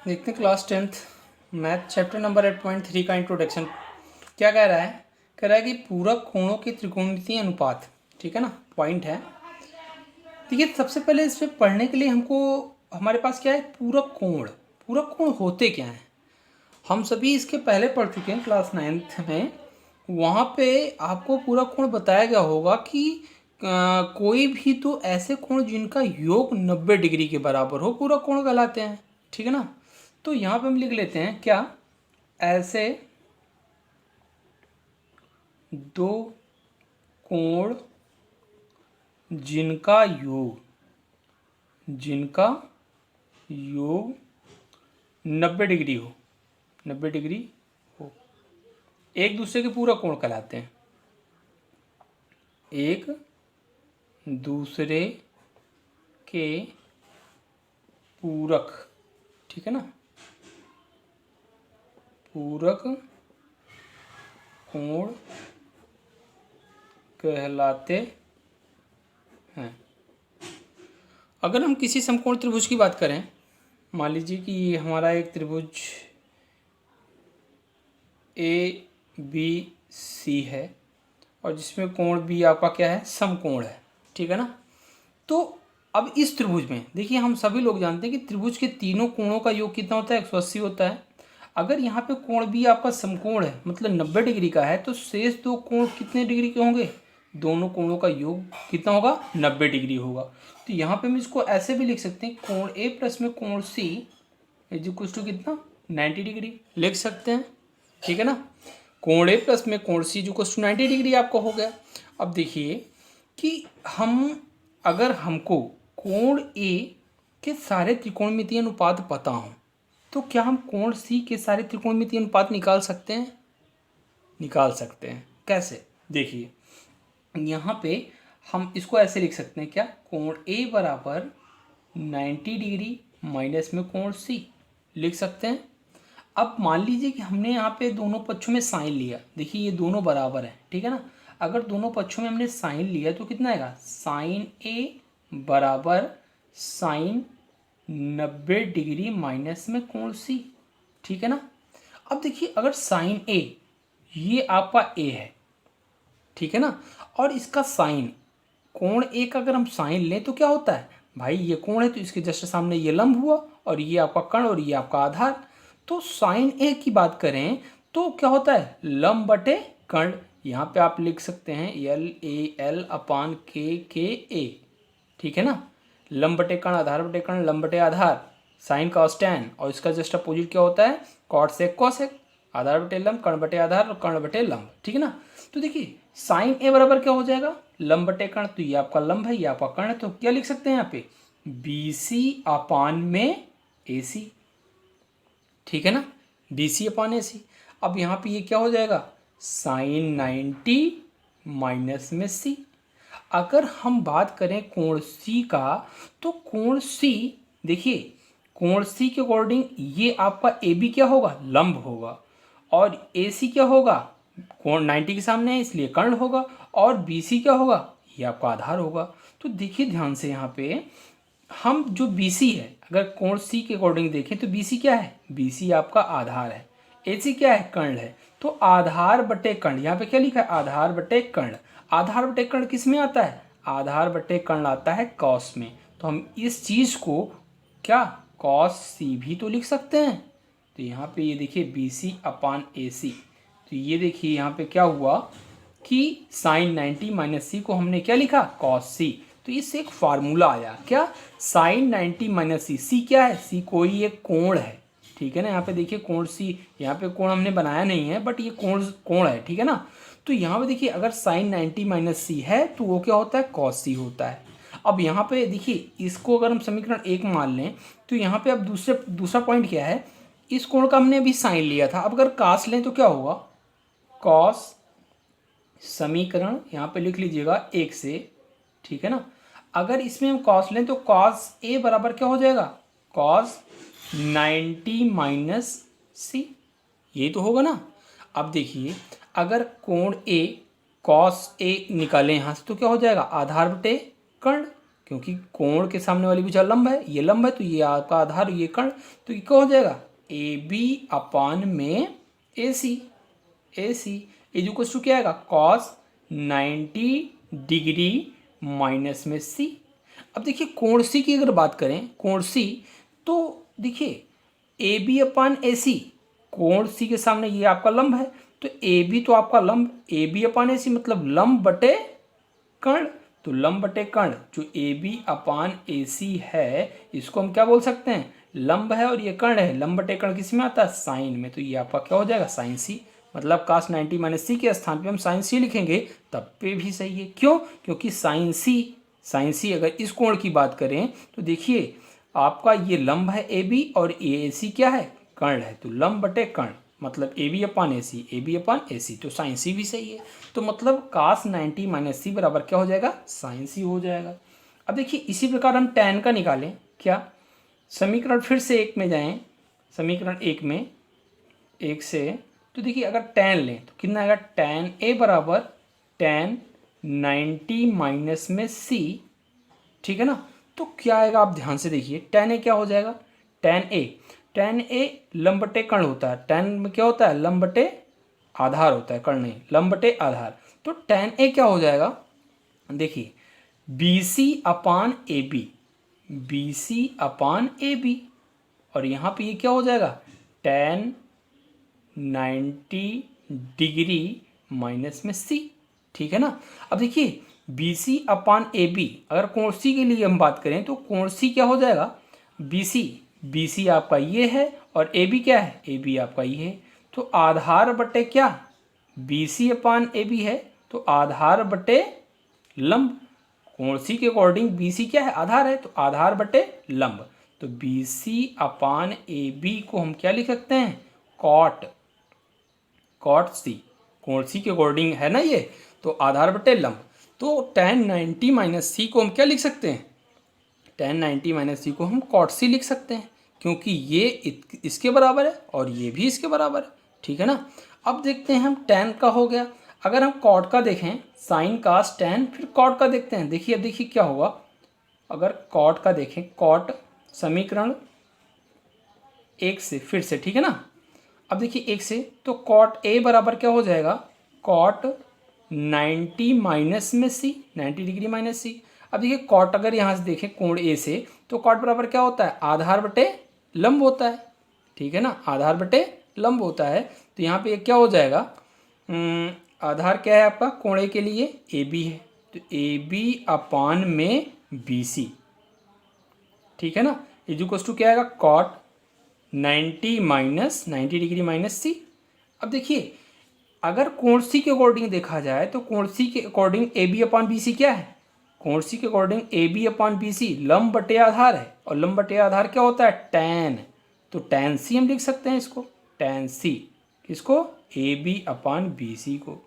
देखते हैं class 10th math chapter number 8.3 का इंट्रोडक्शन। क्या कह रहा है? कह रहा है कि पूरक कोणों के त्रिकोणमितीय अनुपात। ठीक है ना, पॉइंट है। देखिए, सबसे पहले इस पे पढ़ने के लिए हमको हमारे पास क्या है, पूरक कोण। पूरक कोण होते क्या हैं? हम सभी इसके पहले पढ़ चुके हैं क्लास 9th में। वहाँ पे आपको पूरक कोण बताया गया होगा कि कोई भी तो ऐसे कोण जिनका योग 90 डिग्री के बराबर हो पूरक कोण कहलाते हैं। ठीक है ना, तो यहाँ पे हम लिख लेते हैं क्या, ऐसे दो कोण जिनका योग 90 डिग्री हो, 90 डिग्री हो, एक दूसरे के पूरक कोण कहलाते हैं। एक दूसरे के पूरक, ठीक है ना, पूरक कोण कहलाते हैं। अगर हम किसी समकोण त्रिभुज की बात करें, मान लीजिए कि हमारा एक त्रिभुज ABC है और जिसमें कोण भी आपका क्या है, समकोण है। ठीक है ना, तो अब इस त्रिभुज में देखिए, हम सभी लोग जानते हैं कि त्रिभुज के तीनों कोणों का योग कितना होता है, 180 होता है। अगर यहाँ पे कोण भी आपका समकोण है, मतलब 90 डिग्री का है, तो शेष दो कोण कितने डिग्री के होंगे? दोनों कोणों का योग कितना होगा? 90 डिग्री होगा। तो यहाँ पे हम इसको ऐसे भी लिख सकते हैं, कोण A प्लस में कोण C इज इक्वल टू कितना, 90 डिग्री लिख सकते हैं। ठीक है ना, कोण A प्लस में कोण C is equal to 90 degree आपका हो गया। अब देखिए कि अगर हमको कोण A के सारे त्रिकोणमितीय अनुपात पता हो, तो क्या हम कोण C के सारे त्रिकोणमितीय अनुपात निकाल सकते हैं? निकाल सकते हैं। कैसे? देखिए, यहाँ पे हम इसको ऐसे लिख सकते हैं क्या, कोण A बराबर 90 डिग्री माइनस में कोण C लिख सकते हैं। अब मान लीजिए कि हमने यहाँ पे दोनों पक्षों में साइन लिया। देखिए, ये दोनों बराबर है, ठीक है ना। अगर दोनों पक्षों में हमने साइन लिया तो कितना आएगा, साइन A बराबर साइन 90 डिग्री माइनस में कोण C। ठीक है ना। अब देखिए, अगर साइन A ये आपका A है, ठीक है ना, और इसका साइन कोण A का अगर हम साइन लें तो क्या होता है भाई, ये कोण है तो इसके जस्ट सामने ये लंब हुआ और ये आपका कर्ण और ये आपका आधार। तो साइन A की बात करें तो क्या होता है, लंब बटे कर्ण। यहाँ पे आप लिख सकते हैं LAL अपान KKA। ठीक है ना, लंब बटे कर्ण, आधार बटे कर्ण, लंब बटे आधार, साइन कॉस टैन, और इसका जस्ट अपोजिट क्या होता है, कॉट सेक कोसेक, आधार बटे लंब, कर्ण बटे आधार और कर्ण बटे लंब। ठीक है ना, तो देखिए साइन A बराबर क्या हो जाएगा, लंब बटे कर्ण। तो ये आपका लंब है, ये आपका कर्ण है, तो क्या लिख सकते हैं यहाँ पे, BC अपान में AC। ठीक है ना, BC अपान AC। अब यहाँ पे ये क्या हो जाएगा, साइन 90 माइनस में C। अगर हम बात करें कोण C का, तो कोण C, देखिए कोण C के अकॉर्डिंग ये आपका AB क्या होगा, लंब होगा, और AC क्या होगा, कोण 90 के सामने है इसलिए कर्ण होगा, और BC क्या होगा, ये आपका आधार होगा। तो देखिए ध्यान से, यहाँ पे हम जो BC है, अगर कोण C के अकॉर्डिंग देखें तो BC क्या है, BC आपका आधार है, AC क्या है, कर्ण है। तो आधार बटे कर्ण, यहाँ पे क्या लिखा है, आधार बटे कर्ण। आधार बटे कर्ण किस में आता है, आधार बटे कर्ण आता है कॉस में। तो हम इस चीज़ को क्या, कॉस C भी तो लिख सकते हैं। तो यहाँ पे ये देखिए BC अपान AC। तो ये देखिए यहाँ पे क्या हुआ कि साइन 90 माइनस C को हमने क्या लिखा, कॉस C। तो इससे एक फार्मूला आया क्या, साइन 90 माइनस C क्या है, C कोई एक कोण है। ठीक है ना, यहाँ पे देखिए कोण C, यहाँ पे कोण हमने बनाया नहीं है बट ये कोण है। ठीक है ना, तो यहाँ पे देखिए अगर साइन 90 माइनस C है तो वो क्या होता है, कॉस C होता है। अब यहाँ पे देखिए, इसको अगर हम समीकरण 1 मान लें तो यहाँ पे अब दूसरा पॉइंट क्या है, इस कोण का हमने अभी साइन लिया था, अब अगर कास लें तो क्या होगा, कॉस, समीकरण यहाँ पे लिख लीजिएगा 1 से। ठीक है ना, अगर इसमें हम कॉस लें तो कॉस A बराबर क्या हो जाएगा, कॉस 90 माइनस C, ये तो होगा ना। अब देखिए, अगर कोण A कॉस A निकालें यहाँ से तो क्या हो जाएगा, आधार बटे कर्ण। क्योंकि कोण के सामने वाली भुजा लंब है, ये लंब है तो ये आपका आधार, ये कर्ण, तो ये क्या हो जाएगा ए बी अपान में ए सी। इज इक्वल टू क्या आएगा कॉस 90 डिग्री माइनस में सी। अब देखिए कोण सी की अगर बात करें, कोण सी, तो देखिए ए बी अपान ए सी, कोण सी के सामने ये आपका लंब है, तो ए बी तो आपका लंब, ए बी अपान ए सी मतलब लंब बटे कर्ण, तो लंब बटे कर्ण जो ए बी अपान ए सी है, इसको हम क्या बोल सकते हैं, लंब है और ये कर्ण है, लंब बटे कर्ण किस में आता है, साइन में, तो ये आपका क्या हो जाएगा साइन सी। मतलब cos 90 माइनस सी के स्थान पे हम साइन सी लिखेंगे तब पे भी सही है। क्यों? क्योंकि साइन सी अगर इस कोण की बात करें तो देखिए आपका ये लंब है ए बी और ए सी क्या है, कर्ण है, तो लंब बटे कर्ण मतलब ए बी अपान ए सी, तो साइन सी भी सही है। तो मतलब cos 90 माइनस सी बराबर क्या हो जाएगा, साइन सी हो जाएगा। अब देखिए इसी प्रकार हम tan का निकालें, क्या समीकरण फिर से एक में जाएं, समीकरण एक से, तो देखिए अगर tan लें तो कितना आएगा, tan ए बराबर tan 90 माइनस में c, ठीक है ना। तो क्या आएगा आप ध्यान से देखिए, tan ए क्या हो जाएगा, tan ए लंब बटे कर्ण होता है, tan में क्या होता है लंब बटे आधार होता है, कर्ण नहीं लंब बटे आधार, तो tan ए क्या हो जाएगा, देखिए BC अपान ए बी, और यहाँ पे ये क्या हो जाएगा tan 90 डिग्री माइनस में c, ठीक है ना। अब देखिए BC अपान ए बी, अगर कोण सी के लिए हम बात करें तो कोण सी क्या हो जाएगा, BC आपका ये है और ए बी क्या है, ए बी आपका ये है, तो आधार बटे क्या, BC अपान ए बी है तो आधार बटे लंब, कोण सी के अकॉर्डिंग BC क्या है, आधार है, तो आधार बटे लंब, तो BC अपान ए बी को हम क्या लिख सकते हैं, कॉट सी, कोण सी के अकॉर्डिंग है ना ये, तो आधार बटे लंब, तो tan 90 माइनस सी को हम क्या लिख सकते हैं, tan 90 माइनस सी को हम कॉट सी लिख सकते हैं, क्योंकि ये इसके बराबर है और ये भी इसके बराबर है, ठीक है ना। अब देखते हैं हम tan का हो गया, अगर हम कॉट का देखें, साइन कास tan, फिर कॉट का देखते हैं। देखिए अब देखिए क्या होगा, अगर कॉट का देखें, कॉट समीकरण एक से फिर से, ठीक है ना। अब देखिए एक से, तो कॉट ए बराबर क्या हो जाएगा, कॉट 90 माइनस में सी, 90 डिग्री माइनस सी। अब देखिए कॉट अगर यहाँ से देखें कोण ए से, तो कॉट बराबर क्या होता है, आधार बटे लंब होता है, ठीक है ना, आधार बटे लंब होता है, तो यहाँ पे क्या हो जाएगा, आधार क्या है आपका कोण ए के लिए, ए बी है, तो ए बी अपान में बी सी, ठीक है ना, इक्वल टू क्या आएगा, कॉट 90 डिग्री माइनस सी। अब देखिए अगर कोण सी के अकॉर्डिंग देखा जाए तो कोण सी के according A B upon B C क्या है, कोण सी के according A B upon B C लंब बटे आधार है, और लंब बटे आधार क्या होता है, टैन, तो टैन सी हम लिख सकते हैं इसको, टैन सी किसको, ए बी अपान बी सी को,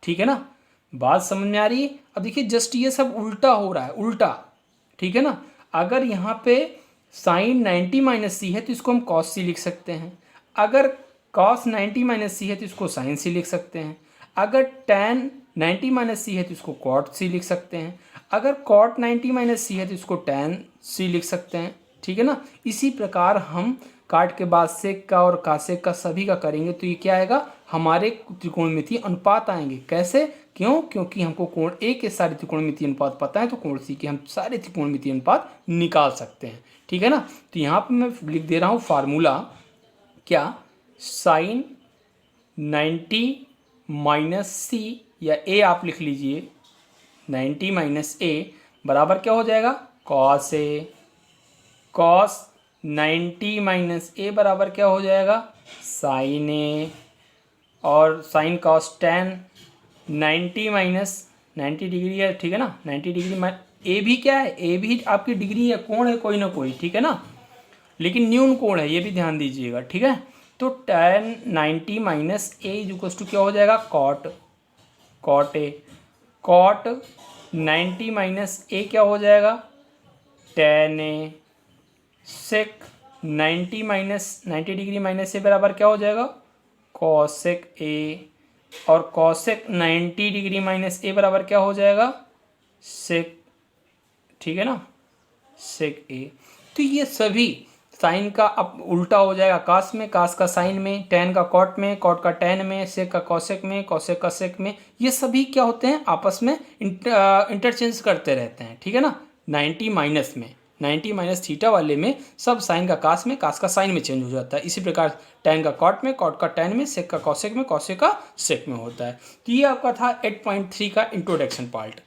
ठीक है ना। बात समझ में आ रही है। अब देखिए जस्ट ये सब उल्टा हो रहा है, उल्टा, ठीक है ना। अगर यहाँ पे साइन 90 माइनस सी है तो इसको हम कॉस सी लिख सकते हैं, अगर कॉस 90 माइनस सी है तो इसको साइन सी लिख सकते हैं, अगर टैन 90 माइनस सी है तो इसको कॉट सी लिख सकते हैं, अगर कॉट 90 माइनस सी है तो इसको टैन सी लिख सकते हैं, ठीक है ना। इसी प्रकार हम काट के बाद सेक का और कासेक का सभी का करेंगे तो ये क्या आएगा, हमारे त्रिकोणमितीय अनुपात आएंगे। कैसे, क्यों, क्योंकि हमको कोण ए के सारे त्रिकोणमितीय अनुपात पता है, तो कोण सी के हम सारे त्रिकोणमितीय अनुपात निकाल सकते हैं, ठीक है ना। तो यहाँ पे मैं लिख दे रहा हूँ फार्मूला, क्या, साइन 90 माइनस सी, या ए आप लिख लीजिए, 90 माइनस ए बराबर क्या हो जाएगा, cos A, cos 90 minus A बराबर क्या हो जाएगा, साइन ए, और sine cos tan 90 minus 90 degree है, ठीक है ना, 90 डिग्री ए भी क्या है, ए भी आपकी डिग्री है, कोण है कोई ना कोई, ठीक है ना, लेकिन न्यून कोण है, ये भी ध्यान दीजिएगा, ठीक है। तो tan 90 minus A equal to क्या हो जाएगा, cot A, cot 90 minus A क्या हो जाएगा, tan A, sec 90 minus 90 degree minus A बराबर क्या हो जाएगा, कॉसेक ए, और कॉसेक 90 डिग्री माइनस ए बराबर क्या हो जाएगा, सेक ठीक है ना, सेक ए। तो ये सभी साइन का अब उल्टा हो जाएगा कास में, कास का साइन में, टैन का कॉट में, कॉट का टैन में, सेक का कॉसेक में, कॉसेक का सेक में। ये सभी क्या होते हैं, आपस में इंटरचेंज करते रहते हैं, ठीक है ना। 90 माइनस में, 90 माइनस थीटा वाले में सब साइन का कास में, कास का साइन में चेंज हो जाता है। इसी प्रकार टैन का कॉट में, कॉट का टैन में, सेक का कॉसेक में, कॉसेक का सेक में होता है। तो ये आपका था 8.3 का इंट्रोडक्शन पार्ट।